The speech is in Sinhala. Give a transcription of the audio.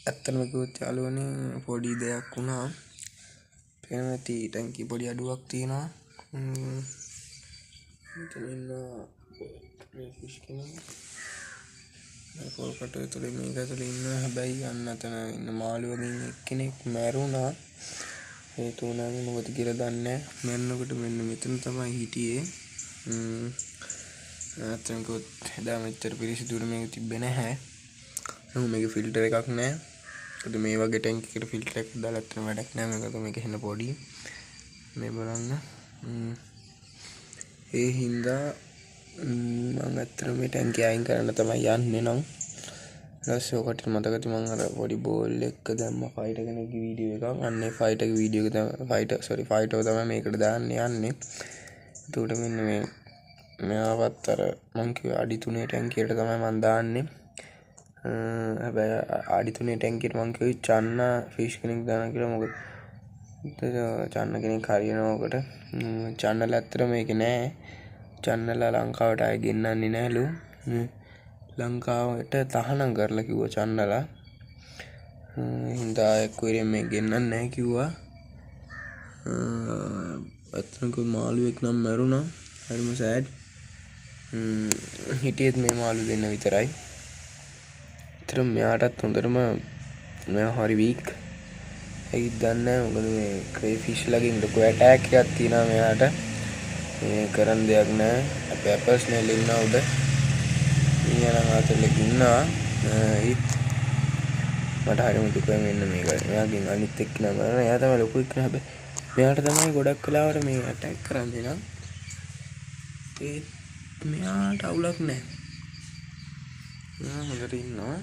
ඇත්තටම කිව්වොත් යාළුවනේ පොඩි දෙයක් වුණා. පේන ඇති ටැංකිය පොඩි අඩුවක් තියෙනවා. මෙතන ඉන්න මේ ෆිෂ් කෙනෙක් මේ පොල් කටුව ඇතුලේ මේක ඇතුලේ ඉන්නවා. හැබැයි අන්න අතන ඉන්න මාළුවගෙන් එක්කෙනෙක් මැරුණා. හේතු වුණානේ මොකද කියලා දන්නේ නැහැ. මැරෙනකොට මෙන්න මෙතන තමයි හිටියේ. ඇත්තටම කිව්වොත් එදා මෙච්චර පිරිසිදුට මේක තිබ්බේ නැහැ. මේක ෆිල්ටර් එකක් නැහැ. ඒකද මේ වගේ ටැංක් එකකට ෆිල්ටර් එකක් දාලා අතන වැඩක් නැහැ. මේක මේක හෙන පොඩි මේ බලන්න. ඒ හින්දා මම ඇත්තටම මේ ටැංකිය අයින් කරන්න තමයි යන්නේ නම්. ඊළඟට ඔකට මතක ඇති මම අර පොඩි බෝල් එක දැම්ම ෆයිටර් කෙනෙක්ගේ වීඩියෝ එකක්. අන්නේ ෆයිටර්ගේ වීඩියෝ එක තමයි ෆයිටර් තමයි මේකට දාන්න යන්නේ. එතකොට මෙන්න මේ මෙයාවත් අර මං කිව්ව අඩි 3 ටැංකියට තමයි මං දාන්නේ. හැබැයි අඩි 3 ටැංකියට මං කිව්වේ චන්න ෆිෂ් කෙනෙක් දානවා කියලා. මොකද චන්න කෙනෙක් හරියනවා ඔකට. චන්නල ඇත්තට මේකේ නෑ. චන්නලා ලංකාවට ආයෙ ගෙන්නන්නේ නෑලු. ලංකාවට තහනම් කරලා කිව්වා චන්නලා. හින්දා එක්වරියම් මේ ගෙන්නන්නේ නැහැ කිව්වා. ඇත්තටම මාළුවෙක් නම් මැරුණා. හරිම සෑඩ්. හිටියෙත් මේ මාළු දෙන්න විතරයි. ඇත්තටම මෙයාටත් හොඳටම මෙයා හරි වීක්. ඒකත් දන්නේ නැහැ. මොකද මේ ක්‍රේෆිෂ් ලගෙන් ලොකු ඇටැක් එකක් තියෙනවා මෙයාට. මේ කරන්න දෙයක් නැහැ. අපේ පර්සනල් ඉන්නා උඩ. ඊයනම් අතලෙක ඉන්නවා. මට හරියම දුකයි මෙන්න මේක. මෙයාගෙන් අනිත් එක්කනම එයා තමයි ලොකු එක්කන. හැබැයි මෙයාට තමයි ගොඩක් වෙලාවට මේ ඇටැක් කරන්නේ නම් ඒ මෙයාට අවුලක් නැහැ. හොඳට ඉන්නවා.